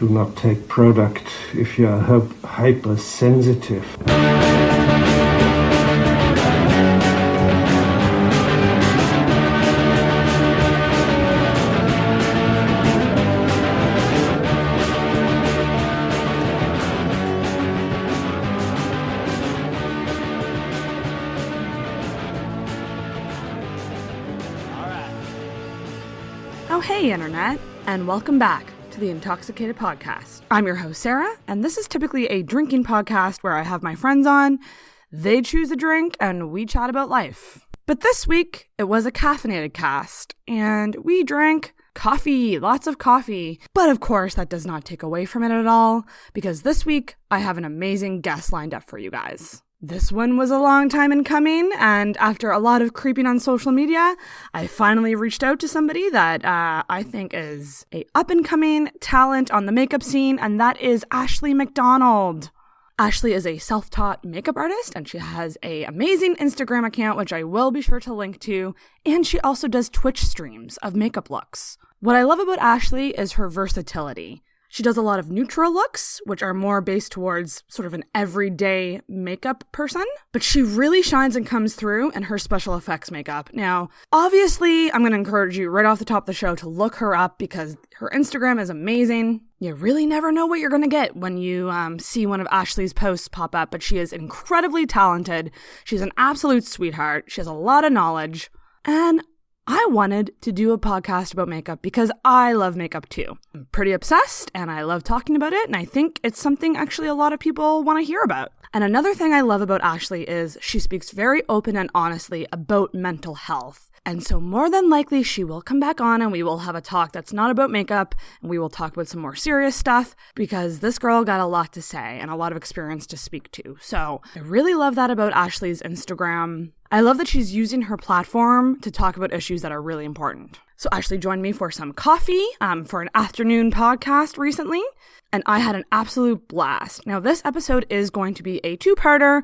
Do not take product if you are hypersensitive. Oh, hey, Internet, and welcome back to the Intoxicated podcast. I'm your host, Sarah, and this is typically a drinking podcast where I have my friends on, they choose a drink, and we chat about life. But this week, it was a caffeinated cast, and we drank coffee, lots of coffee. But of course, that does not take away from it at all, because this week, I have an amazing guest lined up for you guys. This one was a long time in coming, and after a lot of creeping on social media, I finally reached out to somebody that I think is a up-and-coming talent on the makeup scene, and that is Ashleigh MacDonald. Ashleigh is a self-taught makeup artist, and she has an amazing Instagram account, which I will be sure to link to, and she also does Twitch streams of makeup looks. What I love about Ashleigh is her versatility. She does a lot of neutral looks, which are more based towards sort of an everyday makeup person, but she really shines and comes through in her special effects makeup. Now, obviously, I'm going to encourage you right off the top of the show to look her up because her Instagram is amazing. You really never know what you're going to get when you see one of Ashleigh's posts pop up, but she is incredibly talented. She's an absolute sweetheart. She has a lot of knowledge, and I wanted to do a podcast about makeup because I love makeup too. I'm pretty obsessed and I love talking about it, and I think it's something actually a lot of people want to hear about. And another thing I love about Ashleigh is she speaks very open and honestly about mental health. And so more than likely she will come back on and we will have a talk that's not about makeup, and we will talk about some more serious stuff because this girl got a lot to say and a lot of experience to speak to. So I really love that about Ashleigh's Instagram. I love that she's using her platform to talk about issues that are really important. So Ashleigh joined me for some coffee for an afternoon podcast recently, and I had an absolute blast. Now, this episode is going to be a two-parter.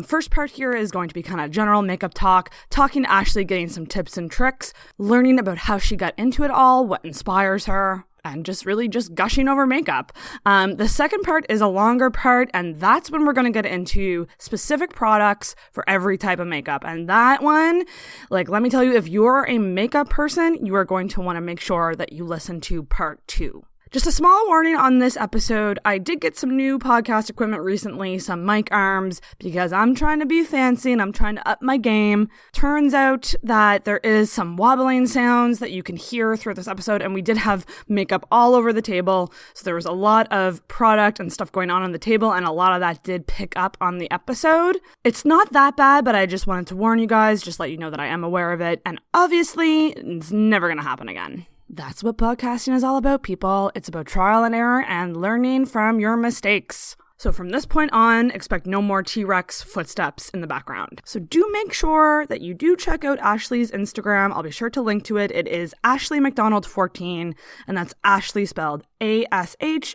First part here is going to be kind of general makeup talk, talking to Ashleigh, getting some tips and tricks, learning about how she got into it all, what inspires her, and just gushing over makeup. The second part is a longer part, and that's when we're going to get into specific products for every type of makeup. And that one, let me tell you, if you're a makeup person, you are going to want to make sure that you listen to part 2. Just a small warning on this episode, I did get some new podcast equipment recently, some mic arms, because I'm trying to be fancy and I'm trying to up my game. Turns out that there is some wobbling sounds that you can hear through this episode, and we did have makeup all over the table, so there was a lot of product and stuff going on the table, and a lot of that did pick up on the episode. It's not that bad, but I just wanted to warn you guys, just let you know that I am aware of it, and obviously, it's never going to happen again. That's what podcasting is all about, people. It's about trial and error and learning from your mistakes. So from this point on, expect no more T-Rex footsteps in the background. So do make sure that you do check out Ashleigh's Instagram. I'll be sure to link to it. It is Ashleigh MacDonald 14, and that's Ashleigh spelled Ashleigh,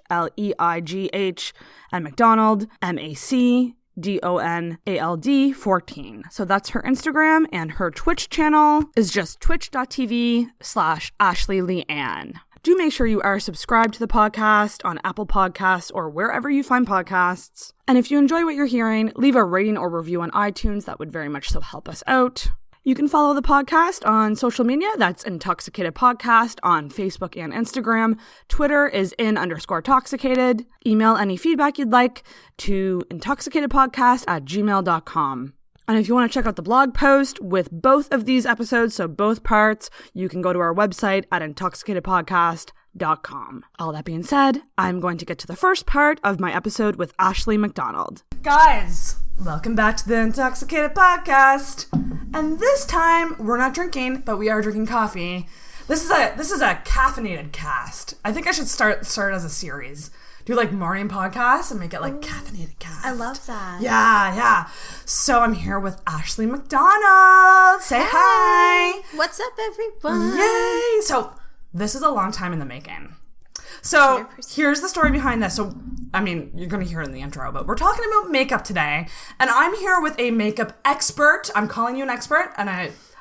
and MacDonald, MacDonald 14. So that's her Instagram, and her Twitch channel is just twitch.tv/AshleighLeanne. Do make sure you are subscribed to the podcast on Apple Podcasts or wherever you find podcasts. And if you enjoy what you're hearing, leave a rating or review on iTunes. That would very much so help us out. You can follow the podcast on social media. That's Intoxicated Podcast on Facebook and Instagram. Twitter is _toxicated. Email any feedback you'd like to intoxicatedpodcast@gmail.com. And if you want to check out the blog post with both of these episodes, so both parts, you can go to our website at intoxicatedpodcast.com. All that being said, I'm going to get to the first part of my episode with Ashleigh MacDonald. Guys, welcome back to the Intoxicated Podcast. And this time, we're not drinking, but we are drinking coffee. This is a caffeinated cast. I think I should start as a series. Do morning podcasts and make it caffeinated cast. I love that. Yeah. So I'm here with Ashleigh MacDonald. Say hi. What's up, everyone? Yay. So this is a long time in the making. So 100%. Here's the story behind this. So, you're going to hear it in the intro, but we're talking about makeup today. And I'm here with a makeup expert. I'm calling you an expert, and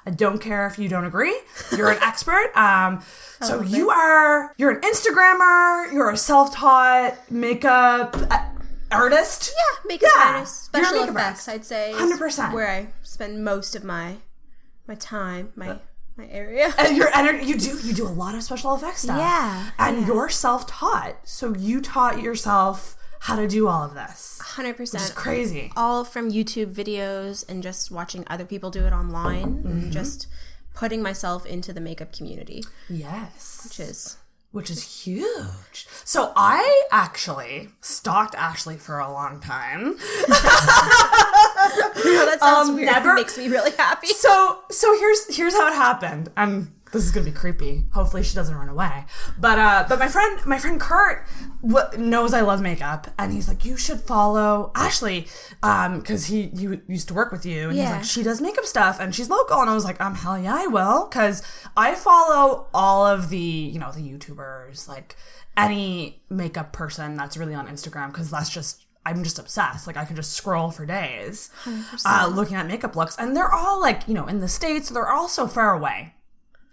I don't care if you don't agree. You're an expert. So you're an Instagrammer. You're a self-taught makeup artist. Yeah, makeup artist. Special makeup effects, artist. I'd say. 100%. Where I spend most of my time, my area. And you do a lot of special effects stuff. Yeah. And you're self-taught. So you taught yourself how to do all of this. 100%. Which is crazy. All from YouTube videos and just watching other people do it online and just putting myself into the makeup community. Yes. Which is huge. So I actually stalked Ashleigh for a long time. That sounds weird. It makes me really happy. So here's how it happened. And this is gonna be creepy. Hopefully she doesn't run away. But my friend Kurt knows I love makeup, and he's like, you should follow Ashleigh, because he used to work with you, and he's like, she does makeup stuff, and she's local, and I was like, hell yeah, I will, because I follow all of the the YouTubers, like any makeup person that's really on Instagram, because I'm just obsessed. Like, I could just scroll for days looking at makeup looks, and they're all like, in the States, they're all so far away.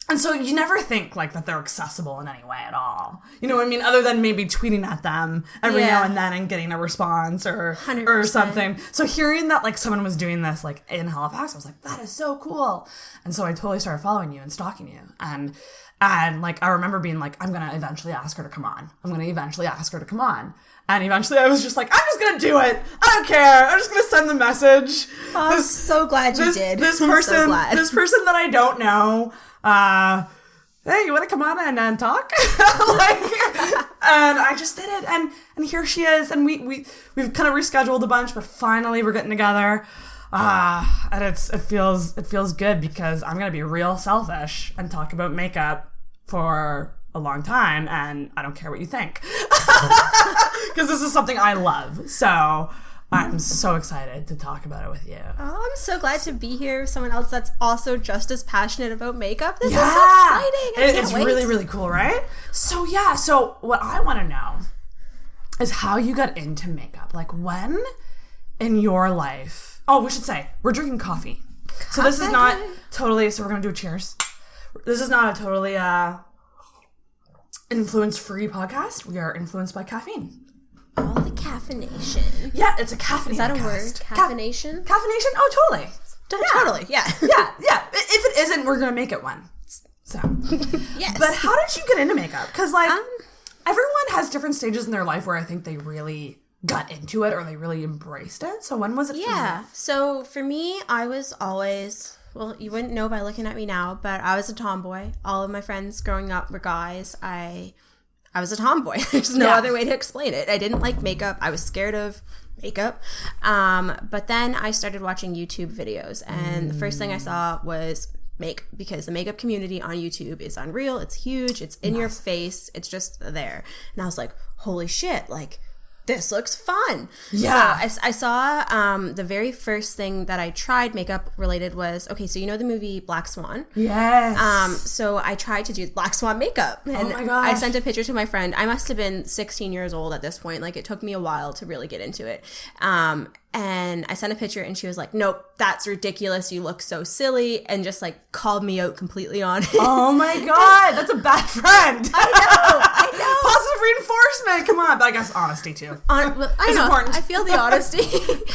And so you never think like that they're accessible in any way at all. You know what I mean? Other than maybe tweeting at them every now and then and getting a response or 100%. something. So hearing that like someone was doing this like in Halifax, I was like, that is so cool. And so I totally started following you and stalking you. And like I remember being like, I'm gonna eventually ask her to come on. And eventually I was just like, I'm just gonna do it. I don't care. I'm just gonna send the message. I'm so glad you did. This person that I don't know. Hey, you want to come on and talk? And I just did it, and here she is, and we've kind of rescheduled a bunch, but finally we're getting together. And it feels good because I'm gonna be real selfish and talk about makeup for a long time, and I don't care what you think, because this is something I love. So I'm so excited to talk about it with you. Oh, I'm so glad to be here with someone else that's also just as passionate about makeup. This is so exciting. It's really, really cool, right? So what I want to know is how you got into makeup. Like, when in your life... Oh, we should say, we're drinking coffee. So this is not totally... So we're going to do a cheers. This is not a totally influence-free podcast. We are influenced by caffeine. All the caffeination. Yeah, it's a caffeinated. Is that a cast. word? Caffeination? Caffeination? Oh, totally. Totally, yeah. yeah. If it isn't, we're going to make it one. So. Yes. But how did you get into makeup? Because, like, everyone has different stages in their life where I think they really got into it or they really embraced it. So when was it for you? So for me, I was always... Well, you wouldn't know by looking at me now, but I was a tomboy. All of my friends growing up were guys. I was a tomboy. There's no other way to explain it. I didn't like makeup. I was scared of makeup. But then I started watching YouTube videos, and the first thing I saw was because the makeup community on YouTube is unreal. It's huge. It's in your face. It's just there. And I was like, holy shit, like, this looks fun. Yeah. So I saw the very first thing that I tried makeup related was, okay, so you know the movie Black Swan? Yes. So I tried to do Black Swan makeup. And oh my gosh. I sent a picture to my friend. I must have been 16 years old at this point. Like, it took me a while to really get into it. And I sent a picture and she was like, nope, that's ridiculous. You look so silly. And just like called me out completely on it. Oh my God. That's a bad friend. I know. Positive reinforcement. Come on. But I guess honesty too. I know. Important. I feel the honesty.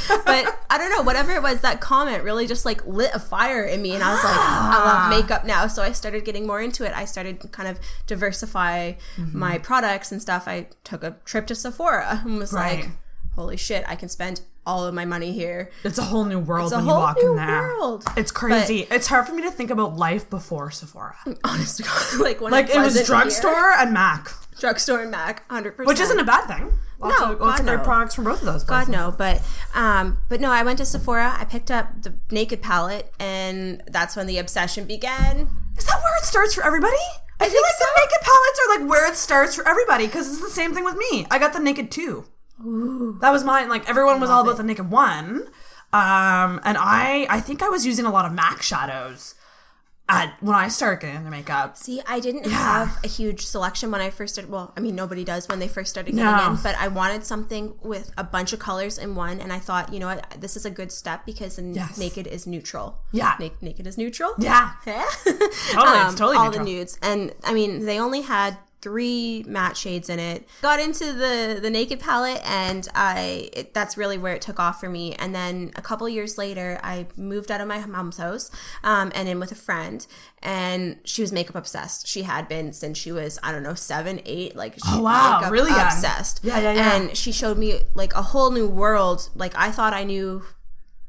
But I don't know. Whatever it was, that comment really just like lit a fire in me. And I was like, I love makeup now. So I started getting more into it. I started to kind of diversify my products and stuff. I took a trip to Sephora and was like, holy shit, I can spend all of my money here. It's a whole new world when you walk in there. World. It's crazy. But it's hard for me to think about life before Sephora. Honestly, like when it was drugstore and MAC. Drugstore and MAC, 100%. Which isn't a bad thing. Lots of great products from both of those places. God, no. But no, I went to Sephora. I picked up the Naked palette, and that's when the obsession began. Is that where it starts for everybody? I feel like the Naked palettes are like where it starts for everybody, because it's the same thing with me. I got the Naked 2. Ooh. That was mine. Like, everyone was all about the Naked 1. And I think I was using a lot of MAC shadows when I started getting into makeup. See, I didn't have a huge selection when I first started. Well, I mean, nobody does when they first started getting in, but I wanted something with a bunch of colors in one, and I thought, you know what, this is a good step because naked is neutral. Yeah. Naked is neutral? Yeah. Yeah. Totally, it's totally all neutral. The nudes. And, I mean, they only had 3 matte shades in it. Got into the naked palette, and that's really where it took off for me. And then a couple years later, I moved out of my mom's house and in with a friend, and she was makeup obsessed. She had been since she was, I don't know, 7, 8. Like, she makeup really obsessed. Yeah. And she showed me like a whole new world. Like, I thought I knew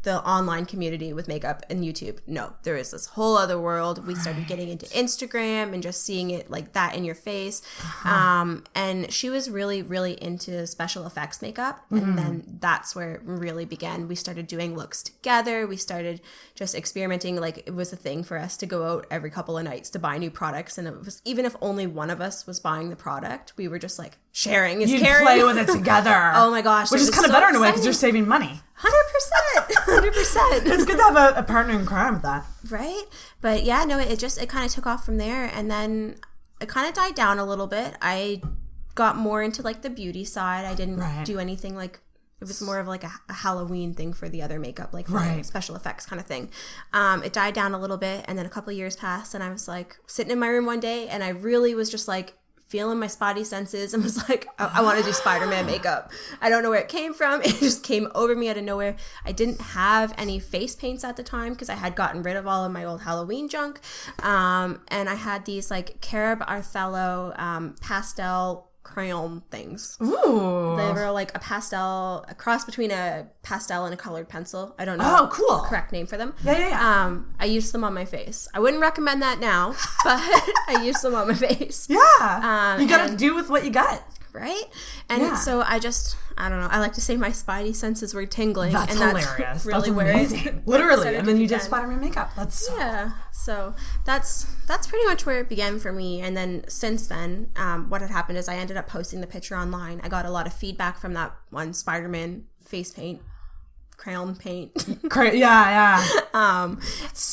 the online community with makeup and YouTube. No, there is this whole other world. We started getting into Instagram and just seeing it like that in your face. And she was really, really into special effects makeup. And then that's where it really began. We started doing looks together. We started just experimenting. Like, it was a thing for us to go out every couple of nights to buy new products. And it was, even if only one of us was buying the product, we were just like, sharing is caring. Play with it together. Oh my gosh. Which is kind of better in a way because you're saving money. 100%. It's good to have a partner in crime with that. Right? But yeah, no, it kind of took off from there. And then it kind of died down a little bit. I got more into like the beauty side. I didn't do anything like, it was more of like a Halloween thing for the other makeup, like special effects kind of thing. It died down a little bit. And then a couple of years passed, and I was like sitting in my room one day, and I really was just like, feeling my spotty senses, and was like, I want to do Spider-Man makeup. I don't know where it came from. It just came over me out of nowhere. I didn't have any face paints at the time because I had gotten rid of all of my old Halloween junk. And I had these like Carob Othello pastel crayon things. Ooh. They were like a cross between a pastel and a colored pencil. I don't know. Oh, cool. The correct name for them. Yeah. I used them on my face. I wouldn't recommend that now, but I used them on my face. Yeah. You gotta do with what you got. Right? And so I don't know. I like to say my spidey senses were tingling. That's hilarious. That's really that's amazing. where Literally. And then you did Spider-Man makeup. That's so cool. So that's pretty much where it began for me. And then since then, what had happened is I ended up posting the picture online. I got a lot of feedback from that one Spider-Man face paint, crayon paint.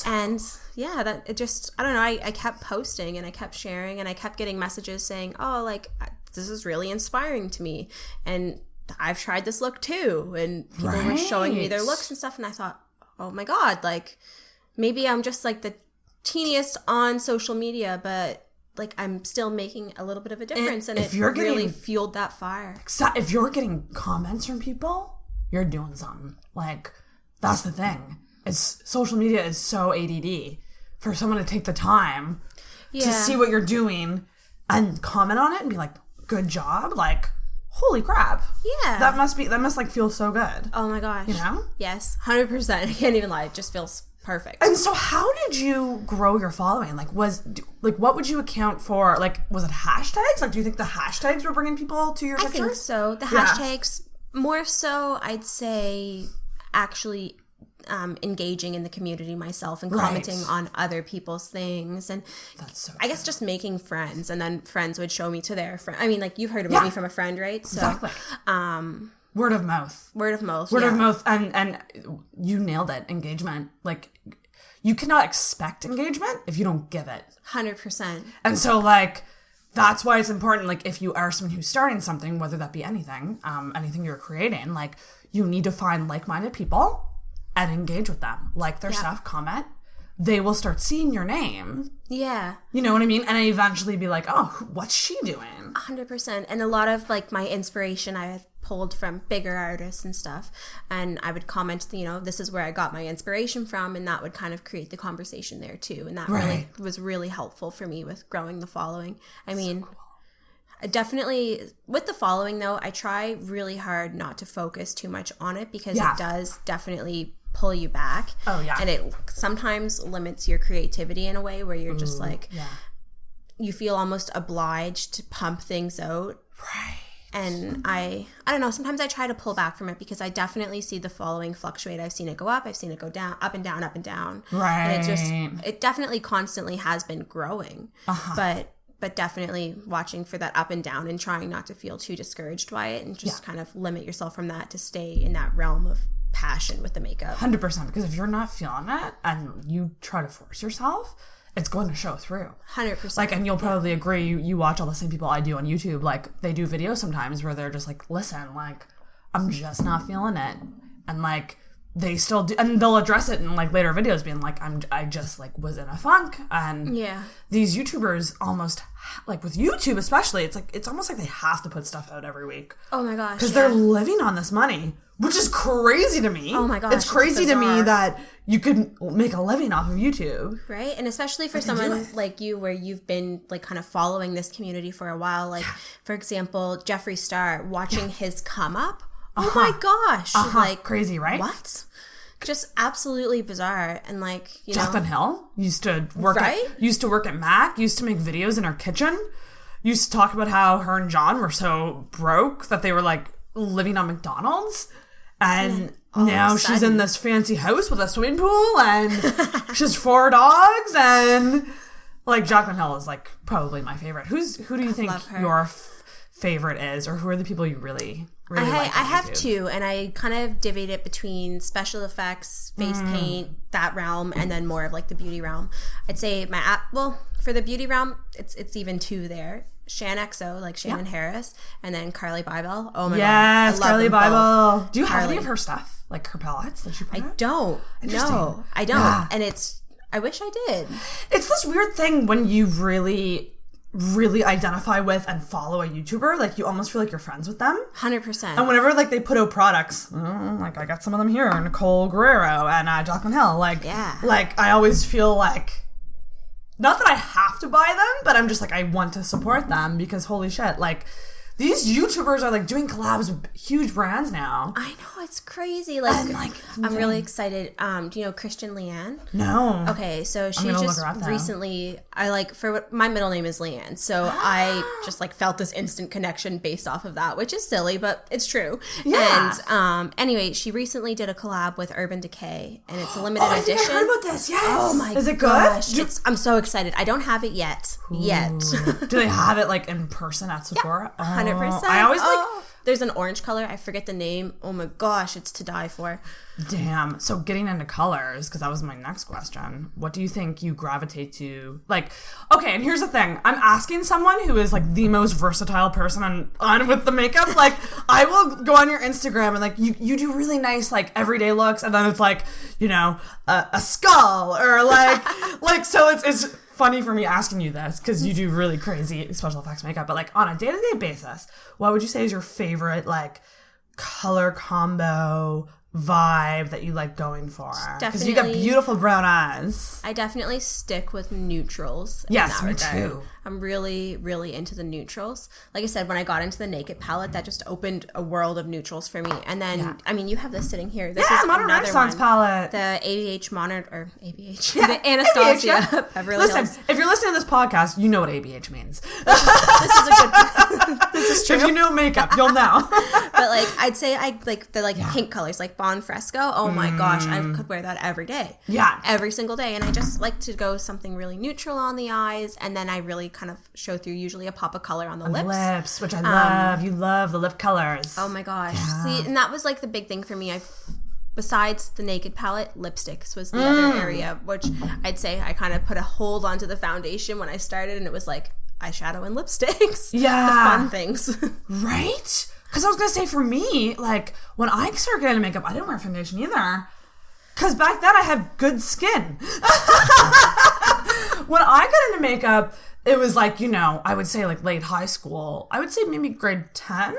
And yeah, that it just, I don't know. I kept posting and I kept sharing and I kept getting messages saying, oh, like, this is really inspiring to me. And I've tried this look too. And people were showing me their looks and stuff. And I thought, oh my God, like maybe I'm just like the teeniest on social media, but like I'm still making a little bit of a difference. And it really fueled that fire. If you're getting comments from people, you're doing something. Like, that's the thing. Social media is so ADD. For someone to take the time to see what you're doing and comment on it and be like, good job, like, holy crap. Yeah. That must like feel so good. Oh my gosh. You know? Yes, 100%. I can't even lie. It just feels perfect. And so how did you grow your following? Like, what would you account for? Like, was it hashtags? Like, do you think the hashtags were bringing people to your pictures? I think so. The hashtags, more so, I'd say, actually engaging in the community myself and commenting on other people's things, and that's so I guess just making friends, and then friends would show me to their friend. I mean, like, you've heard about me from a friend, right? So, exactly. Word of mouth, and you nailed it. Engagement, like, you cannot expect engagement if you don't give it 100%. And so, like, that's why it's important. Like, if you are someone who's starting something, whether that be anything you're creating, like, you need to find like-minded people and engage with them, like their stuff, comment. They will start seeing your name. Yeah. You know what I mean? And I eventually be like, oh, what's she doing? 100%. And a lot of, like, my inspiration I had pulled from bigger artists and stuff. And I would comment, you know, this is where I got my inspiration from. And that would kind of create the conversation there too. And that really was really helpful for me with growing the following. I mean, so cool. Definitely with the following though, I try really hard not to focus too much on it because it does definitely pull you back. Oh yeah. And it sometimes limits your creativity in a way where you're just like, you feel almost obliged to pump things out. Right. And I don't know, sometimes I try to pull back from it because I definitely see the following fluctuate. I've seen it go up, I've seen it go down, up and down, up and down. Right. And it definitely constantly has been growing. But definitely watching for that up and down and trying not to feel too discouraged by it and just kind of limit yourself from that to stay in that realm of passion with the makeup. 100%. Because if you're not feeling it and you try to force yourself, it's going to show through. 100%. Like, and you'll probably agree, you watch all the same people I do on YouTube. Like, they do videos sometimes where they're just like, listen, like, I'm just not feeling it. And like, they still do, and they'll address it in like later videos being like, I just like was in a funk. And these YouTubers almost, like with YouTube especially, it's almost like they have to put stuff out every week. Oh my gosh. Because they're living on this money, which is crazy to me. Oh my gosh. It's crazy to me that you could make a living off of YouTube. Right? And especially for someone like you where you've been like kind of following this community for a while. Like, for example, Jeffree Star, watching his come up. Oh my gosh. Like, crazy, right? What? Just absolutely bizarre. And like, you know. Jaclyn Hill used to work at Mac, used to make videos in her kitchen, used to talk about how her and John were so broke that they were like living on McDonald's. And now she's in this fancy house with a swimming pool and she has 4 dogs, and like Jaclyn Hill is like probably my favorite. Who do you think your favorite is, or who are the people you really like? I have 2, and I kind of divvied it between special effects, face paint, that realm, and then more of like the beauty realm. I'd say for the beauty realm, it's even 2 there. Shan XO, like Shannon Harris, and then Carly Bybel. Oh my god, yes, Carly Bybel. Do you have Carly. any of her stuff, like her palettes that she put out? I don't. No, I don't. Yeah. And I wish I did. It's this weird thing when you really identify with and follow a YouTuber, like you almost feel like you're friends with them. 100%. And whenever like they put out products, like I got some of them here, Nicole Guerrero and Jaclyn Hill, like I always feel like, not that I have to buy them, but I'm just like, I want to support them because holy shit, like these YouTubers are like doing collabs with huge brands now. I know, it's crazy. Like, I'm really excited. Do you know Christian Leanne? No. Okay, so she just recently, my middle name is Leanne, so I just like felt this instant connection based off of that, which is silly, but it's true. Yeah. And anyway, she recently did a collab with Urban Decay, and it's a limited edition. I heard about this. Yes. Oh my gosh. Is it good? I'm so excited. I don't have it yet. Do they have it like in person at Sephora? Yeah. 100%. I always there's an orange color. I forget the name. Oh my gosh, it's to die for. Damn. So getting into colors, because that was my next question. What do you think you gravitate to? Like, okay, and here's the thing. I'm asking someone who is like the most versatile person on with the makeup. Like, I will go on your Instagram and like you do really nice like everyday looks, and then it's like, you know, a skull or like so it's funny for me asking you this because you do really crazy special effects makeup, but like on a day-to-day basis, what would you say is your favorite like color combo vibe that you like going for? Because you got beautiful brown eyes. I definitely stick with neutrals. Yes, me too. I'm really, really into the neutrals. Like I said, when I got into the Naked palette, that just opened a world of neutrals for me. And then, I mean, you have this sitting here. This is Modern another Renaissance one. Palette. The ABH Monitor, or ABH. Yeah, the Anastasia. Listen, if you're listening to this podcast, you know what ABH means. This is a good. This is true. If you know makeup, you'll know. But like, I'd say I like the pink colors, like Bon Fresco. Oh my gosh, I could wear that every day. Yeah, every single day. And I just like to go something really neutral on the eyes, and then I really kind of show through usually a pop of color on the lips. Which I love. You love the lip colors. Oh my gosh. Yeah. See, and that was like the big thing for me. Besides the Naked palette, lipsticks was the other area, which I'd say I kind of put a hold onto the foundation when I started, and it was like eyeshadow and lipsticks. Yeah. The fun things. Right? Because I was going to say, for me, like, when I started getting into makeup, I didn't wear foundation either. Because back then I had good skin. When I got into makeup, it was like, you know, I would say like late high school. I would say maybe grade 10,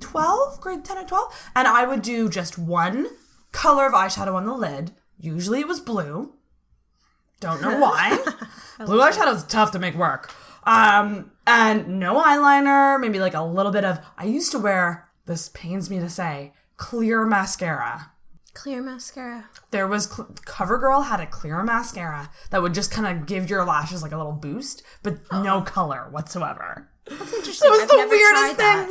12, grade 10 or 12. And I would do just one color of eyeshadow on the lid. Usually it was blue. Don't know why. Blue eyeshadow is tough to make work. And no eyeliner, maybe like a little bit of, I used to wear, this pains me to say, clear mascara. Clear mascara. There was, CoverGirl had a clear mascara that would just kind of give your lashes like a little boost, but no color whatsoever. That's interesting. So it was the weirdest thing.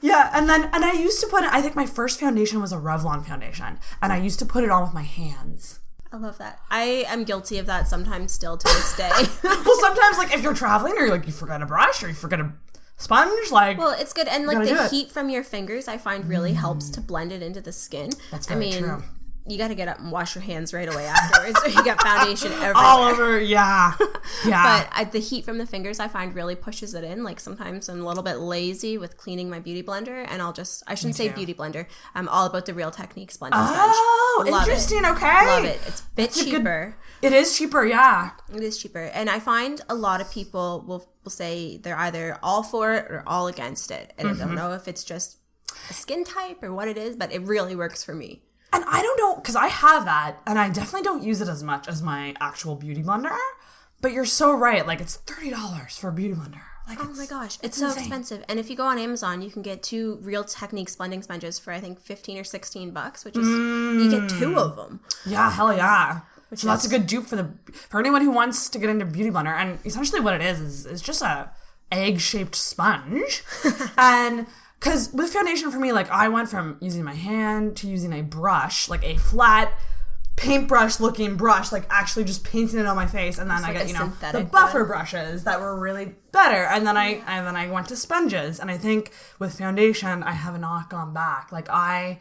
Yeah. And I used to put it, I think my first foundation was a Revlon foundation, and I used to put it on with my hands. I love that. I am guilty of that sometimes still to this day. Well, sometimes like if you're traveling or like you forget a brush or you forget a sponge, like, well, it's good, and like the heat from your fingers I find really helps to blend it into the skin. That's very true. you got to get up and wash your hands right away afterwards, or you get foundation everywhere. All over, yeah. But the heat from the fingers, I find, really pushes it in. Like, sometimes I'm a little bit lazy with cleaning my beauty blender, and I shouldn't say beauty blender. I'm all about the Real Techniques blending sponge. Oh, interesting. Okay. Love it. It's a bit cheaper. It is cheaper, yeah. It is cheaper. And I find a lot of people will say they're either all for it or all against it. And I don't know if it's just a skin type or what it is, but it really works for me. And I don't know, because I have that, and I definitely don't use it as much as my actual beauty blender. But you're so right. Like, it's $30 for a beauty blender. Like, oh my gosh, it's so expensive. And if you go on Amazon, you can get 2 Real Techniques blending sponges for, I think, $15 or $16, which is, you get 2 of them. Yeah, hell yeah. So that's a good dupe for anyone who wants to get into beauty blender. And essentially what it is just a egg-shaped sponge. And because with foundation for me, like, I went from using my hand to using a brush, like a flat paintbrush looking brush, like actually just painting it on my face, and then I got the buffer brushes that were really better, and then I went to sponges, and I think with foundation I have not gone back. Like, I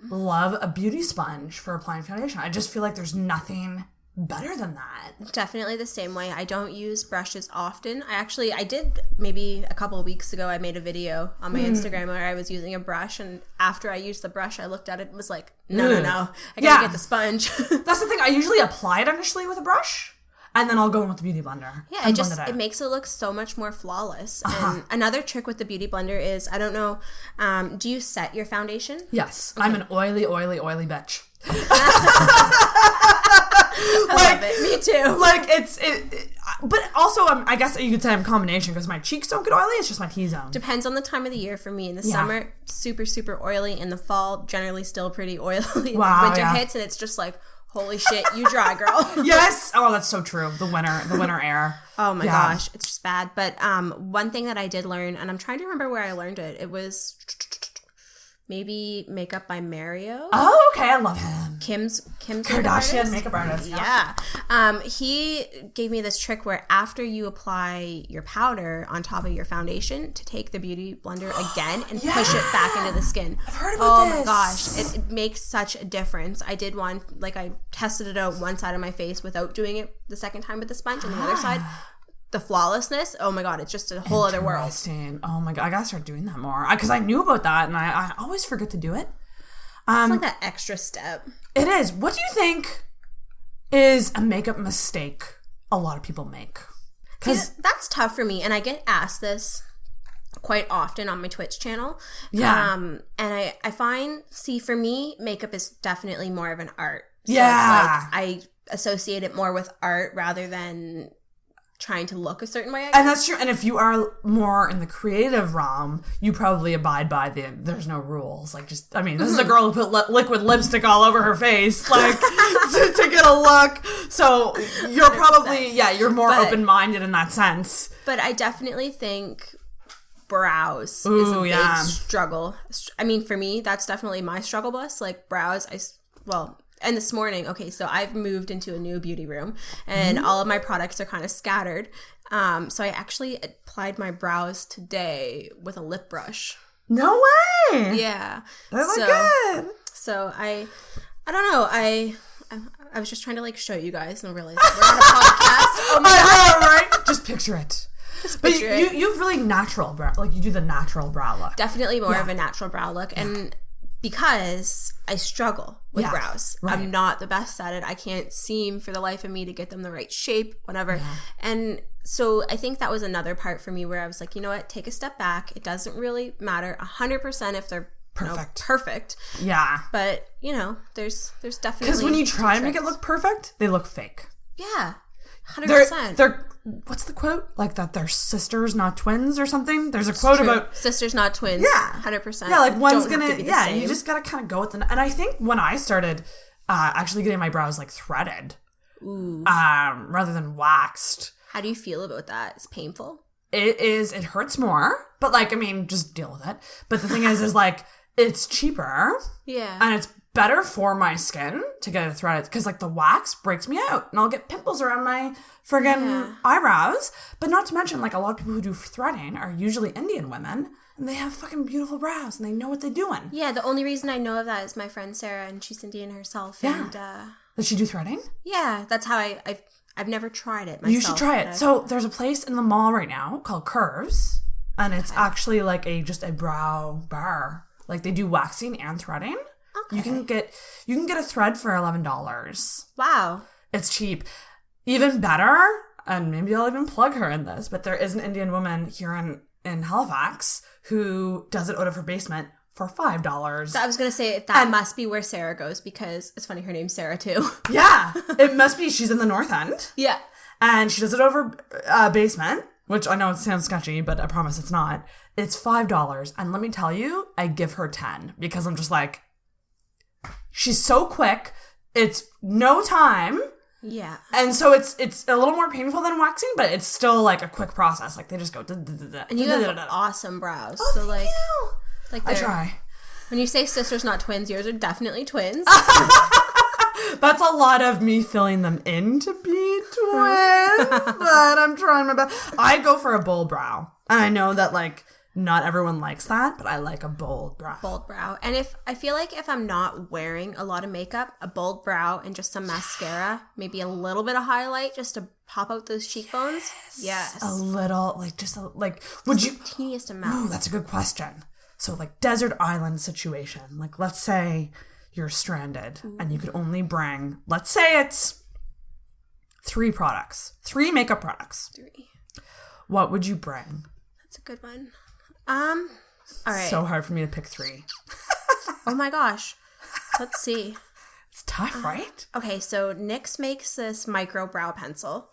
love a beauty sponge for applying foundation. I just feel like there's nothing better than that. Definitely the same way. I don't use brushes often. I did maybe a couple of weeks ago. I made a video on my Instagram where I was using a brush, and after I used the brush, I looked at it and was like, no, I gotta get the sponge. That's the thing. I usually apply it initially with a brush, and then I'll go in with the beauty blender. Yeah, it makes it look so much more flawless. And another trick with the beauty blender is, I don't know, do you set your foundation? Yes. Okay. I'm an oily bitch. I love it. Me too. Like, but also, I guess you could say I'm a combination, because my cheeks don't get oily. It's just my T-zone. Depends on the time of the year for me. In the summer, super, super oily. In the fall, generally still pretty oily. Wow, Winter hits, and it's just like, holy shit, you dry, girl. Yes. Oh, that's so true. The winter air. Oh my gosh, it's just bad. But one thing that I did learn, and I'm trying to remember where I learned it. It was maybe Makeup by Mario. Oh, okay. I love him. Kim's Kardashian makeup artist. Yeah. He gave me this trick where after you apply your powder on top of your foundation, to take the beauty blender again and push it back into the skin. I've heard about this. Oh my gosh. It makes such a difference. I did one, like, I tested it out one side of my face without doing it the second time with the sponge, and the other side, the flawlessness, oh my god, it's just a whole other world. Oh my god, I gotta start doing that more, because I knew about that, and I always forget to do it. It's like that extra step. It is. What do you think is a makeup mistake a lot of people make? Because that's tough for me, and I get asked this quite often on my Twitch channel. Yeah. And I find, for me, makeup is definitely more of an art. So yeah. It's like I associate it more with art rather than trying to look a certain way, I guess. And that's true. And if you are more in the creative realm, you probably abide by there's no rules. Like, just, I mean, this is a girl who put liquid lipstick all over her face, like, to get a look. So you're 100%. Probably, you're more open-minded in that sense. But I definitely think brows is a big struggle. I mean, for me, that's definitely my struggle bus. Like, brows, and this morning, so I've moved into a new beauty room, and all of my products are kind of scattered. So I actually applied my brows today with a lip brush. No way! Yeah. They look good. So I don't know. I was just trying to, like, show you guys, and realize we're on a podcast. Oh my god! Right? Just picture it. But you have really natural brow, like, you do the natural brow look. Definitely more of a natural brow look, and because I struggle with brows. Right. I'm not the best at it. I can't seem for the life of me to get them the right shape, whatever. Yeah. And so I think that was another part for me where I was like, you know what, take a step back. It doesn't really matter 100% if they're perfect. Yeah. But, there's definitely... Because when you try and make it look perfect, they look fake. Yeah. 100%. They're what's the quote? Like that they're sisters, not twins, or something? There's a quote about... Sisters, not twins. Yeah. 100%. Yeah, like one's gonna... Yeah, you just gotta kind of go with the... And I think when I started actually getting my brows, like, threaded, rather than waxed... How do you feel about that? It's painful? It hurts more, but, like, I mean, just deal with it. But the thing is like, it's cheaper. Yeah. And it's better for my skin to get it threaded, because, like, the wax breaks me out and I'll get pimples around my friggin' eyebrows. But not to mention, like, a lot of people who do threading are usually Indian women, and and they have fucking beautiful brows and they know what they're doing. Yeah, the only reason I know of that is my friend Sarah, and she's Indian herself. Yeah. And, does she do threading? Yeah, that's how I've never tried it myself. You should try it. So there's a place in the mall right now called Curves, and it's actually like just a brow bar. Like they do waxing and threading. Okay. You can get a thread for $11. Wow. It's cheap. Even better, and maybe I'll even plug her in this, but there is an Indian woman here in Halifax who does it out of her basement for $5. I was going to say that must be where Sarah goes, because it's funny, her name's Sarah too. Yeah, it must be. She's in the North End. Yeah. And she does it over basement, which I know it sounds sketchy, but I promise it's not. It's $5. And let me tell you, I give her 10 because I'm just like, she's so quick. It's no time. Yeah. And so it's a little more painful than waxing, but it's still like a quick process. Like they just go. And you have awesome brows. Oh, so thank you. Like I try. When you say sisters, not twins, yours are definitely twins. That's a lot of me filling them in to be twins, but I'm trying my best. I go for a bold brow. And I know that like not everyone likes that, but I like a bold brow. Bold brow. And I feel like if I'm not wearing a lot of makeup, a bold brow and just some mascara, maybe a little bit of highlight just to pop out those cheekbones. Yes. A little, would you? The teeniest amount. Ooh, that's a good question. So like desert island situation. Like let's say you're stranded and you could only bring, let's say it's 3 makeup products. 3. What would you bring? That's a good one. All right. So hard for me to pick 3. Oh my gosh. Let's see. It's tough, right? Okay, so Nyx makes this micro brow pencil.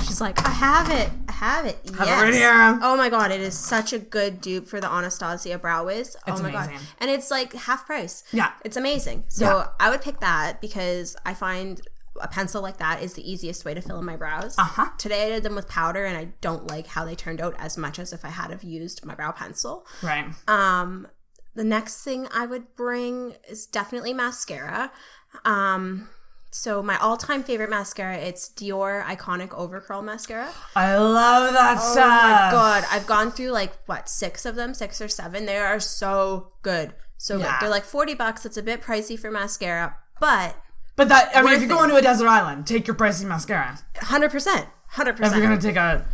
She's like, I have it. Yes. Have it right here. Oh my god, it is such a good dupe for the Anastasia Brow Wiz. It's oh my amazing. god. And it's like half price. Yeah. It's amazing. So I would pick that because I find a pencil like that is the easiest way to fill in my brows. Today I did them with powder and I don't like how they turned out as much as if I had have used my brow pencil. Right. The next thing I would bring is definitely mascara. So my all-time favorite mascara, it's Dior Iconic Overcurl Mascara. I love that stuff. Oh my god. I've gone through 6 of them, 6 or 7. They are so good. So good. They're like $40. It's a bit pricey for mascara, but that, I mean, if you're going to a desert island, take your pricey mascara. 100%. If you're going to take a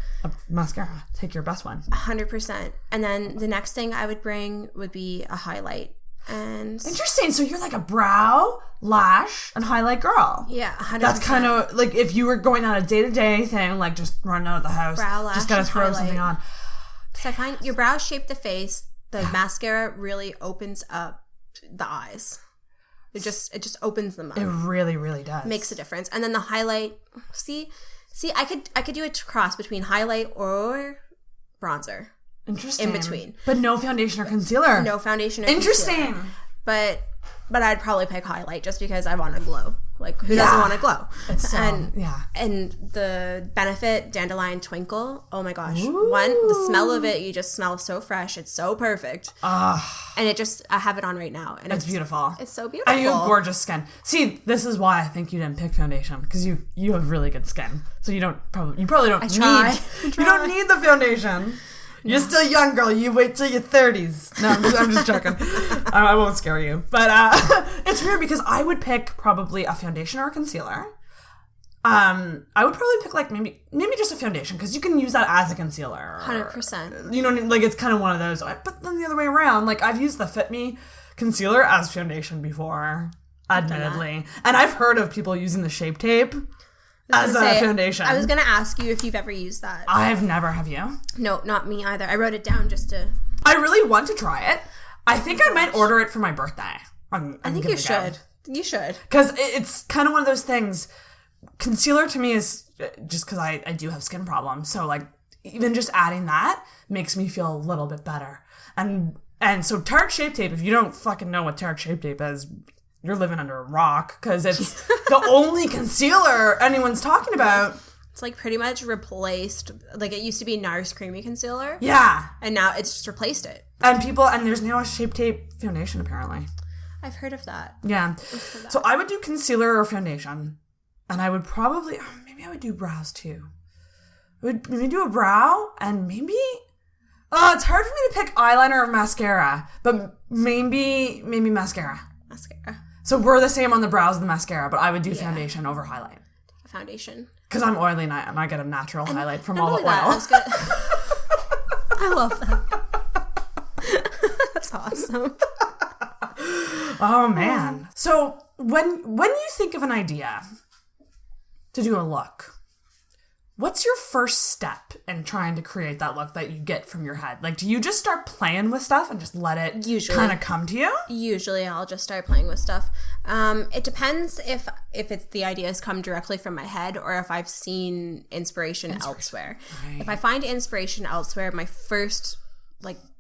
mascara, take your best one. 100%. And then the next thing I would bring would be a highlight. And interesting. So you're like a brow, lash, and highlight girl. Yeah, 100%. That's kind of like if you were going on a day-to-day thing, like just running out of the house, brow, lash, just gotta throw highlight. something on. So I find your brows shape the face. The mascara really opens up the eyes. It just opens them up. It really, really does. Makes a difference. And then the highlight. See, I could do a cross between highlight or bronzer. Interesting. In between. But no foundation or concealer. No foundation or interesting. concealer. But I'd probably pick highlight just because I want to glow. Like, who doesn't want to glow? It's so, and the Benefit Dandelion Twinkle, oh my gosh. Ooh. The smell of it, you just smell so fresh. It's so perfect. And I have it on right now. And it's beautiful. It's so beautiful. And you have gorgeous skin. See, this is why I think you didn't pick foundation, because you have really good skin. So you probably don't you don't need the foundation. You're still young, girl. You wait till your 30s. No, I'm just joking. I won't scare you. But it's weird because I would pick probably a foundation or a concealer. I would probably pick maybe just a foundation because you can use that as a concealer. 100%. You know, it's kind of one of those. But then the other way around, I've used the Fit Me concealer as foundation before, admittedly. And I've heard of people using the Shape Tape as a foundation. I was going to ask you if you've ever used that. I've never. Have you? No, not me either. I wrote it down just to... I really want to try it. I think I might order it for my birthday. I think you should. You should. Because it's kind of one of those things. Concealer to me is just because I do have skin problems. So even just adding that makes me feel a little bit better. And so Tarte Shape Tape, if you don't fucking know what Tarte Shape Tape is, you're living under a rock because it's the only concealer anyone's talking about. It's pretty much replaced. It used to be NARS Creamy Concealer. Yeah. And now it's just replaced it. And there's now a Shape Tape foundation apparently. I've heard of that. Yeah. So I would do concealer or foundation. And I would probably, maybe I would do brows too. I would maybe do a brow and maybe It's hard for me to pick eyeliner or mascara, but maybe mascara. Mascara. So we're the same on the brows and the mascara, but I would do foundation over highlight. Foundation. Because I'm oily and I get a natural highlight from all the oil. I love that. That's awesome. Oh, man. So when you think of an idea to do a look, what's your first step in trying to create that look that you get from your head? Like, do you just start playing with stuff and just let it kind of come to you? Usually I'll just start playing with stuff. It depends if it's the ideas come directly from my head or if I've seen inspiration elsewhere. Right. If I find inspiration elsewhere, my first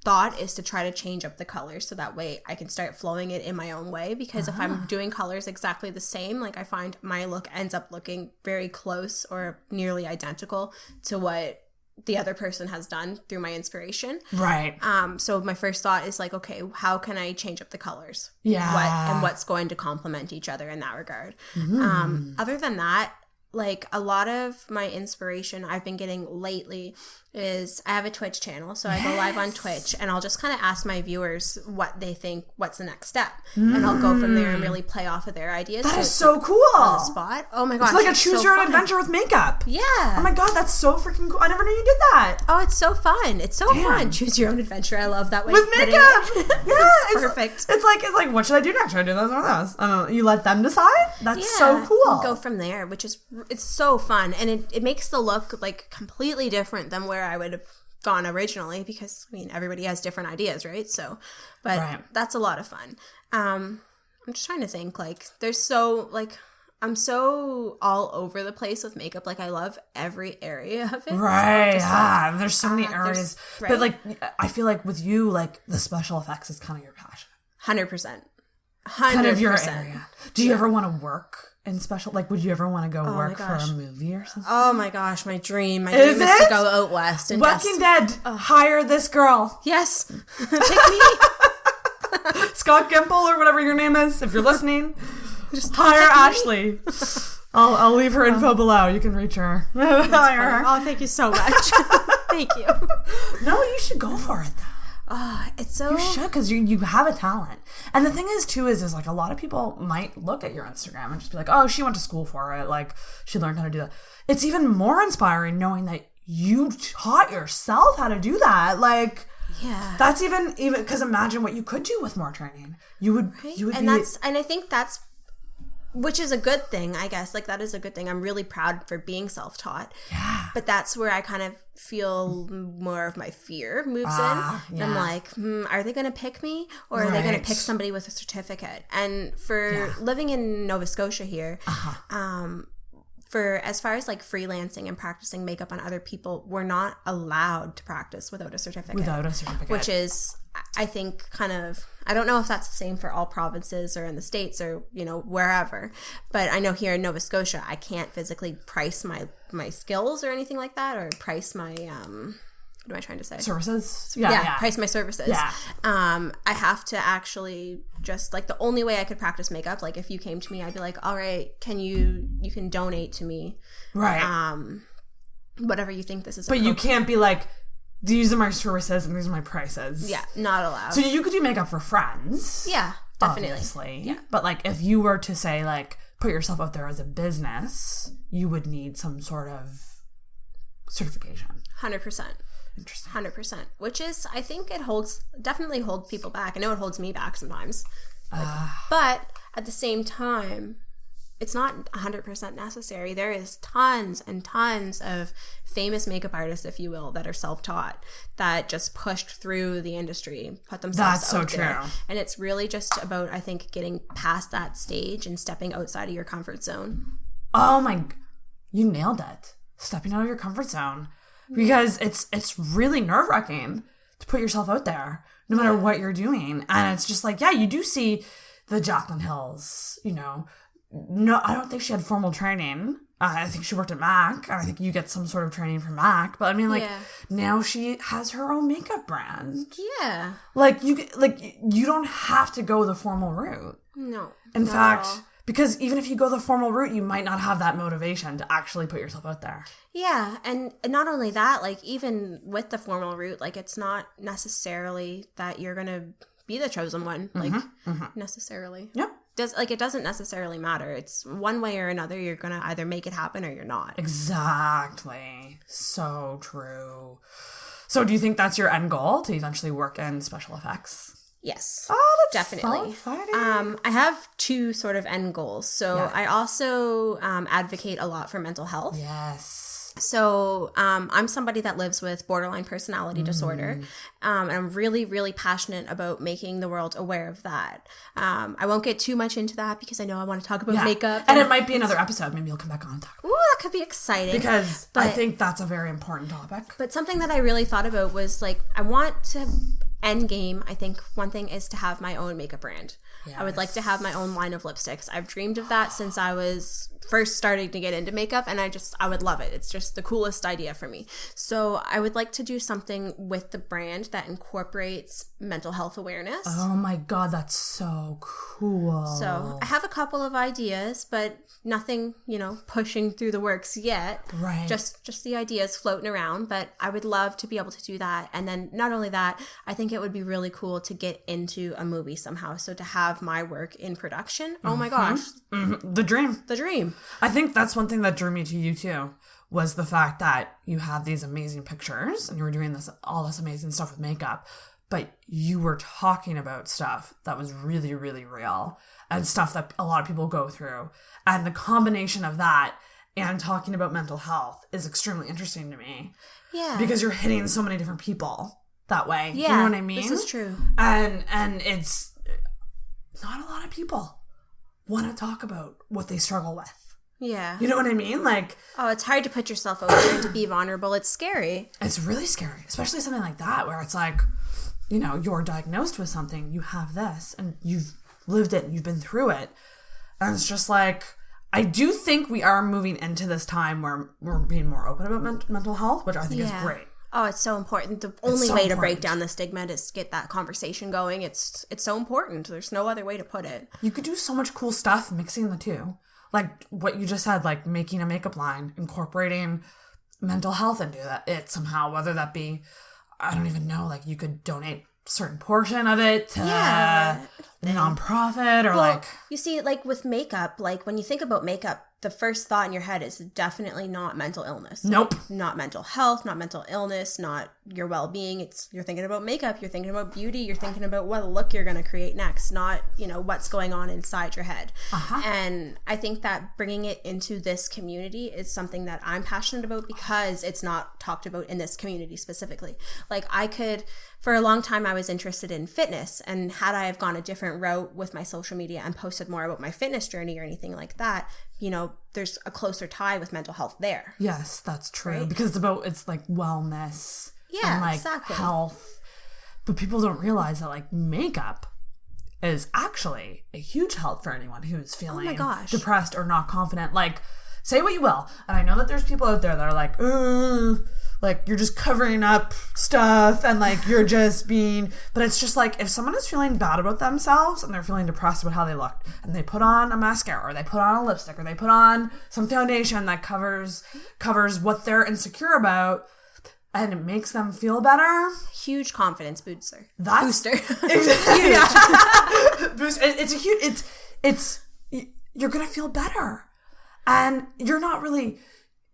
thought is to try to change up the colors so that way I can start flowing it in my own way, because if I'm doing colors exactly the same, I find my look ends up looking very close or nearly identical to what the other person has done through my inspiration. Right. So my first thought is okay, how can I change up the colors? Yeah. What's going to complement each other in that regard? Other than that, a lot of my inspiration I've been getting lately is I have a Twitch channel, so I go live on Twitch and I'll just kind of ask my viewers what they think, what's the next step, and I'll go from there and really play off of their ideas. That is so cool. On the spot. Oh my gosh. It's like a choose your own adventure with makeup. Yeah. Oh my god, that's so freaking cool. I never knew you did that. Oh, it's so fun. It's so fun. Choose your own adventure. I love that way. With makeup. Yeah. It's perfect. It's like, what should I do next? Should I do this or this? I don't know. You let them decide? That's so cool. Go from there, which is, it's so fun. And it makes the look completely different than where I would have gone originally, because everybody has different ideas, right? So, but that's a lot of fun. I'm just trying to think, there's so I'm so all over the place with makeup. I love every area of it. Right. So there's so many areas. But I feel like with you, the special effects is kind of your passion. 100%. Kind of your area. Do you ever want to work in special, would you ever want to go work for a movie or something? Oh my gosh, my dream is to go out west and Walking Dead. Hire this girl. Yes. Pick me. Scott Gimple or whatever your name is, if you're listening. Just hire Ashleigh. I'll leave her info below. You can reach her. Hire her. Oh, thank you so much. Thank you. No, you should go for it though. It's so... You should, because you have a talent. And the thing is, too, is a lot of people might look at your Instagram and just be like, oh, she went to school for it. She learned how to do that. It's even more inspiring knowing that you taught yourself how to do that. Yeah. That's even, because imagine what you could do with more training. You would and I think that's, which is a good thing, I guess. That is a good thing. I'm really proud for being self-taught. Yeah. But that's where I kind of feel more of my fear moves in. Yeah. I'm are they going to pick me? Or are they going to pick somebody with a certificate? And for living in Nova Scotia here, for as far as freelancing and practicing makeup on other people, we're not allowed to practice without a certificate. Which is, I think, kind of, I don't know if that's the same for all provinces or in the States or, wherever. But I know here in Nova Scotia, I can't physically price my skills or anything like that, or price my, what am I trying to say? Services? Yeah, price my services. Yeah. I have to actually just, the only way I could practice makeup, if you came to me, I'd be all right, you can donate to me. Right. Whatever you think this is. But you can't be these are my services and these are my prices. Yeah, not allowed. So you could do makeup for friends. Yeah, definitely. Obviously. Yeah. But if you were to say put yourself out there as a business, you would need some sort of certification. 100%. Interesting. 100%. Which is, I think it definitely holds people back. I know it holds me back sometimes. But at the same time, it's not 100% necessary. There is tons and tons of famous makeup artists, if you will, that are self-taught, that just pushed through the industry, put themselves out there. That's so true. And it's really just about, I think, getting past that stage and stepping outside of your comfort zone. Oh my, you nailed it. Stepping out of your comfort zone. Because it's really nerve-wracking to put yourself out there, no matter what you're doing. And it's just you do see the Jaclyn Hills, No, I don't think she had formal training. I think she worked at MAC. I think you get some sort of training from MAC. But I mean, now she has her own makeup brand. Yeah. You don't have to go the formal route. No. In fact, Because even if you go the formal route, you might not have that motivation to actually put yourself out there. Yeah, and not only that, like even with the formal route, like it's not necessarily that you're gonna be the chosen one, like necessarily. Yep. It doesn't necessarily matter. It's one way or another. You're gonna either make it happen or you're not. Exactly. So true. So do you think that's your end goal, to eventually work in special effects? Yes. Oh, that's definitely. So exciting. I have two sort of end goals. So I also advocate a lot for mental health. Yes. So I'm somebody that lives with borderline personality disorder, and I'm really, really passionate about making the world aware of that. I won't get too much into that because I know I want to talk about makeup. And it might be another episode. Maybe you'll come back on and talk about it. Ooh, that could be exciting. Because I think that's a very important topic. But something that I really thought about was like, I want to end game. I think one thing is to have my own makeup brand. Yes. I would like to have my own line of lipsticks. I've dreamed of that since I was first starting to get into makeup, and I would love it. It's just the coolest idea for me. So I would like to do something with the brand that incorporates mental health awareness. Oh my God, that's so cool. So I have a couple of ideas, but nothing, pushing through the works yet. Right. Just the ideas floating around, but I would love to be able to do that. And then not only that, I think it would be really cool to get into a movie somehow. So to have my work in production, oh my gosh. Mm-hmm. The dream. The dream. I think that's one thing that drew me to you too, was the fact that you had these amazing pictures and you were doing all this amazing stuff with makeup, but you were talking about stuff that was really, really real and stuff that a lot of people go through. And the combination of that and talking about mental health is extremely interesting to me. Yeah. Because you're hitting so many different people that way. Yeah. You know what I mean? This is true. And it's not a lot of people want to talk about what they struggle with. Yeah. You know what I mean? Like, oh, it's hard to put yourself out there and to be vulnerable. It's scary. It's really scary, especially something like that where it's like, you're diagnosed with something, you have this, and you've lived it, and you've been through it. And it's just like, I do think we are moving into this time where we're being more open about mental health, which I think is great. Oh, it's so important. The only way to break down the stigma is to get that conversation going. It's so important. There's no other way to put it. You could do so much cool stuff mixing the two. Like what you just said, like making a makeup line, incorporating mental health into it somehow, whether that be, I don't even know, like you could donate a certain portion of it to a nonprofit or you see, like with makeup, like when you think about makeup, the first thought in your head is definitely not mental illness. Nope. Not mental health, not mental illness, not your well-being. You're thinking about makeup, you're thinking about beauty, you're thinking about what look you're going to create next, not, what's going on inside your head. And I think that bringing it into this community is something that I'm passionate about because it's not talked about in this community specifically. Like for a long time, I was interested in fitness, and had I have gone a different route with my social media and posted more about my fitness journey or anything like that, there's a closer tie with mental health there. Yes, that's true. Right? Because it's like wellness and like exactly. health. But people don't realize that like makeup is actually a huge help for anyone who's feeling depressed or not confident. Like, say what you will. And I know that there's people out there that are like you're just covering up stuff and like you're just being, but it's just like if someone is feeling bad about themselves and they're feeling depressed about how they look and they put on a mascara or they put on a lipstick or they put on some foundation that covers what they're insecure about and it makes them feel better. Huge confidence booster. Booster. Huge. Booster. It's a huge, you're going to feel better. And you're not really,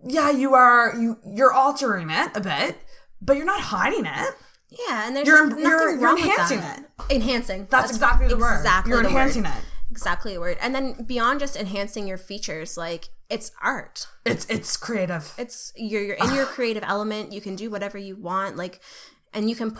you're altering it a bit, but you're not hiding it. Yeah, and there's nothing wrong enhancing with that. it. Enhancing. That's exactly the word. You're the enhancing word. it. Exactly the word. And then beyond just enhancing your features, like it's art. It's creative. It's you're in your creative element. You can do whatever you want. Like, and you can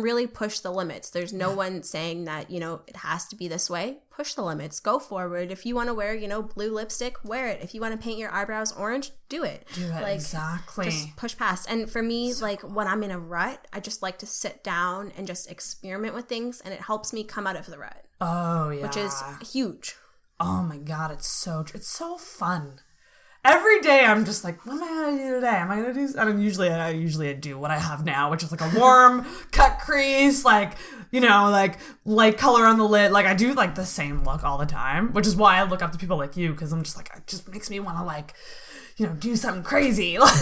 really push the limits. There's no one saying that, it has to be this way. Push the limits. Go forward. If you want to wear, blue lipstick, wear it. If you want to paint your eyebrows orange, do it. Like, exactly. Just push past. And for me, like when I'm in a rut, I just like to sit down and just experiment with things. And it helps me come out of the rut. Oh, yeah. Which is huge. Oh, my God. It's so fun. Every day I'm just like, what am I going to to do today? Am I going to do... I mean, usually I do what I have now, which is like a warm cut crease, like, you know, like light color on the lid. Like I do like the same look all the time, which is why I look up to people like you, because I'm just like, it just makes me want to like, you know, do something crazy, like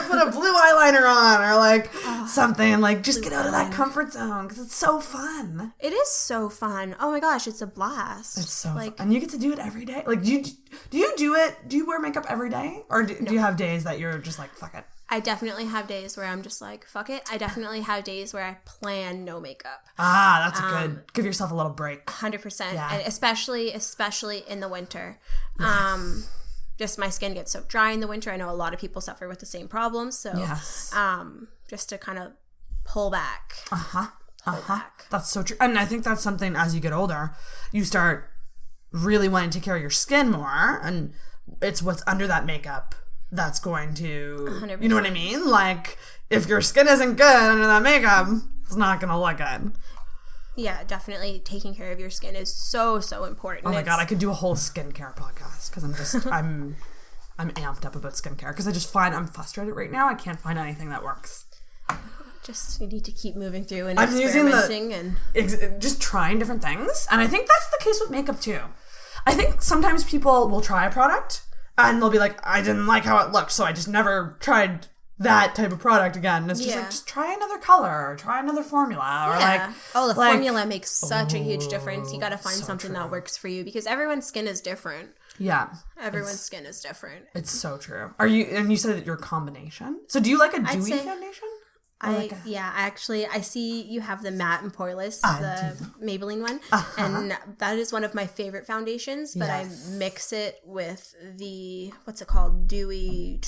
put a blue eyeliner on or like something, like just get out of that comfort zone because it's so fun. It is so fun. Oh my gosh, it's a blast. It's so fun. And you get to do it every day. Like, do you do it? Do you wear makeup every day? Or do you have days that you're just like, fuck it? I definitely have days where I'm just like, fuck it. I definitely have days where I plan no makeup. That's a good, give yourself a little break. 100%. Yeah. And especially in the winter. Yes. Just my skin gets so dry in the winter. I know a lot of people suffer with the same problems. So yes. Just to kind of pull back. Pull back. That's so true. And I think that's something as you get older, you start really wanting to take care of your skin more. And it's what's under that makeup that's going to, 100%. You know what I mean? Like if your skin isn't good under that makeup, it's not going to look good. Yeah, definitely taking care of your skin is so, so important. Oh my God, I could do a whole skincare podcast because I'm amped up about skincare because I just find I'm frustrated right now. I can't find anything that works. Just you need to keep moving through and I'm experimenting and just trying different things. And I think that's the case with makeup too. I think sometimes people will try a product and they'll be like, I didn't like how it looked, so I just never tried that type of product again. And it's just like, just try another color or try another formula or like the formula makes such a huge difference. You got to find something that works for you because everyone's skin is different. Yeah, everyone's skin is different. It's so true. And you said that you're a combination, so do you like a dewy foundation? I see you have the matte and poreless, the Maybelline one, and that is one of my favorite foundations, but I mix it with the, what's it called, dewy,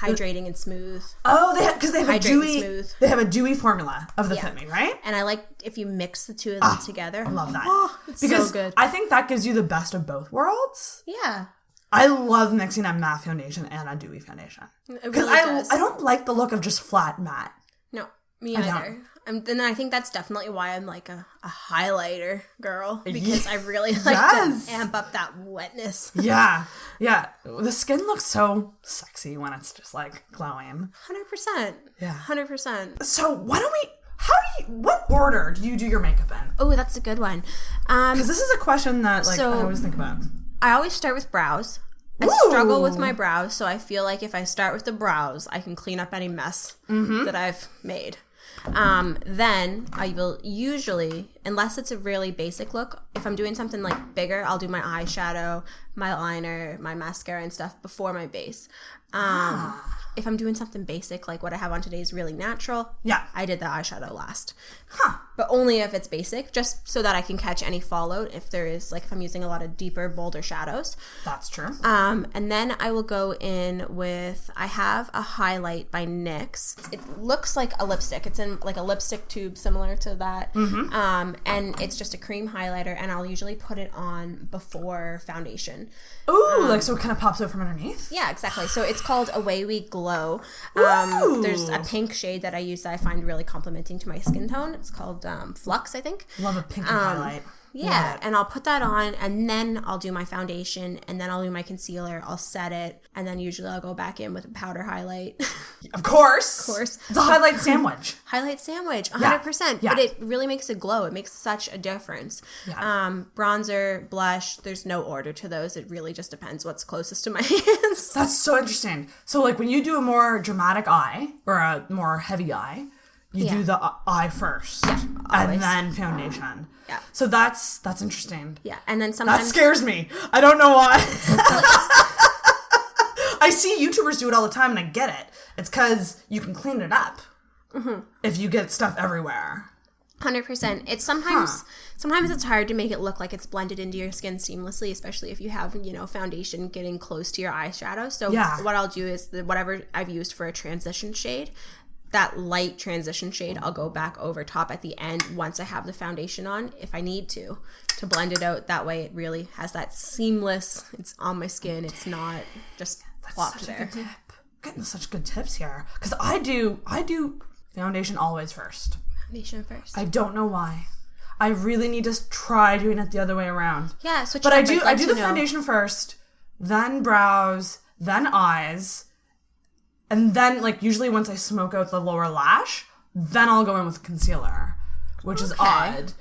hydrating and smooth. Oh, because they have a dewy, smooth. They have a dewy formula of the Fit Me, right? And I like if you mix the two of them together. I love that. It's because so good. I think that gives you the best of both worlds. Yeah. I love mixing a matte foundation and a dewy foundation. Because I don't like the look of just flat matte. No, me either. And I think that's definitely why I'm like a highlighter girl, because I really like to amp up that wetness. Yeah. The skin looks so sexy when it's just like glowing. 100%. Yeah. 100%. So what order do you do your makeup in? Oh, that's a good one. Because this is a question that I always think about. I always start with brows. I struggle with my brows, so I feel like if I start with the brows, I can clean up any mess that I've made. Then I will usually, unless it's a really basic look, if I'm doing something like bigger, I'll do my eyeshadow, my liner, my mascara and stuff before my base. If I'm doing something basic, like what I have on today is really natural, I did the eyeshadow last. But only if it's basic, just so that I can catch any fallout if there is, like if I'm using a lot of deeper, bolder shadows. That's true. And then I will go in with, I have a highlight by NYX. It looks like a lipstick. It's in like a lipstick tube similar to that. And it's just a cream highlighter, and I'll usually put it on before foundation. Ooh, like so it kind of pops out from underneath? Yeah, exactly. So it's called Away We Glow. There's a pink shade that I use that I find really complimenting to my skin tone. It's called Flux, I think. Love a pinky highlight. Yeah, and I'll put that on, and then I'll do my foundation, and then I'll do my concealer. I'll set it, and then usually I'll go back in with a powder highlight. Of course. It's a highlight sandwich. 100%. Yeah. But it really makes it glow. It makes such a difference. Yeah. Bronzer, blush, there's no order to those. It really just depends what's closest to my hands. That's so interesting. So like when you do a more dramatic eye, or a more heavy eye, you do the eye first, and then foundation. Yeah. So that's interesting. Yeah, and then sometimes... That scares me. I don't know why. I see YouTubers do it all the time, and I get it. It's because you can clean it up if you get stuff everywhere. 100%. It's sometimes it's hard to make it look like it's blended into your skin seamlessly, especially if you have, foundation getting close to your eyeshadow. So what I'll do is whatever I've used for a transition shade, that light transition shade, I'll go back over top at the end once I have the foundation on, if I need to blend it out. That way it really has that seamless, it's on my skin, it's not just plopped there. Good tip. Getting such good tips here. Because I do foundation always first. Foundation first. I don't know why. I really need to try doing it the other way around. Yeah, switch but it up. I do the foundation first, then brows, then eyes, And then, like, usually once I smoke out the lower lash, then I'll go in with concealer, which is odd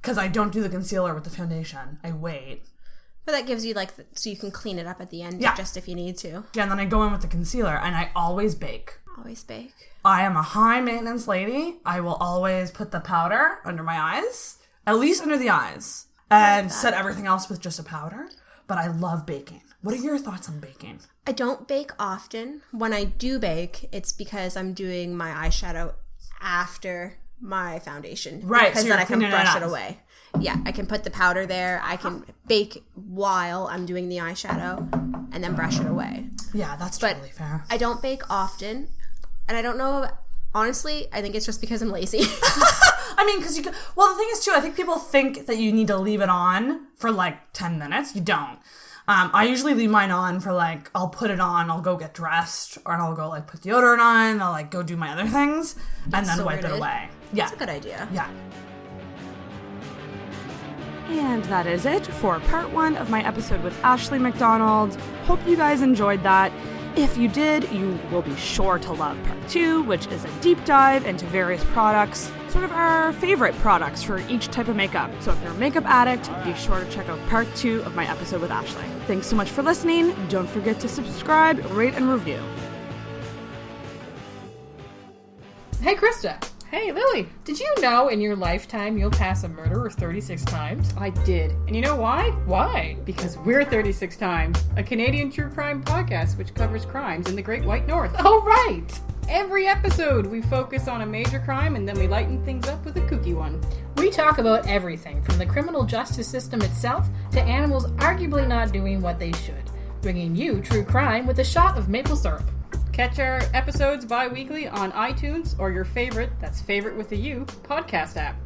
because I don't do the concealer with the foundation. I wait. But that gives you, like, so you can clean it up at the end just if you need to. Yeah, and then I go in with the concealer, and I always bake. Always bake. I am a high-maintenance lady. I will always put the powder under my eyes, at least under the eyes, and set everything else with just a powder. But I love baking. What are your thoughts on baking? I don't bake often. When I do bake, it's because I'm doing my eyeshadow after my foundation. Right, because so then you're I can cleaning it brush it up. away. Yeah, I can put the powder there. I can bake while I'm doing the eyeshadow and then brush it away. Yeah, that's totally fair. I don't bake often, and I don't know. Honestly, I think it's just because I'm lazy. I mean, because well, the thing is, too, I think people think that you need to leave it on for, like, 10 minutes. You don't. I usually leave mine on for, like, I'll put it on, I'll go get dressed, or I'll go, like, put deodorant on, I'll, like, go do my other things, and then wipe it away. Yeah. That's a good idea. Yeah. And that is it for part 1 of my episode with Ashleigh MacDonald. Hope you guys enjoyed that. If you did, you will be sure to love part 2, which is a deep dive into various products, sort of our favorite products for each type of makeup. So if you're a makeup addict, be sure to check out part 2 of my episode with Ashleigh. Thanks so much for listening. Don't forget to subscribe, rate, and review. Hey, Krista. Hey, Lily, did you know in your lifetime you'll pass a murderer 36 times? I did. And you know why? Why? Because we're 36 Times, a Canadian true crime podcast which covers crimes in the Great White North. Oh, right! Every episode, we focus on a major crime and then we lighten things up with a kooky one. We talk about everything from the criminal justice system itself to animals arguably not doing what they should, bringing you true crime with a shot of maple syrup. Catch our episodes bi-weekly on iTunes or your favorite, that's favorite with a U, podcast app.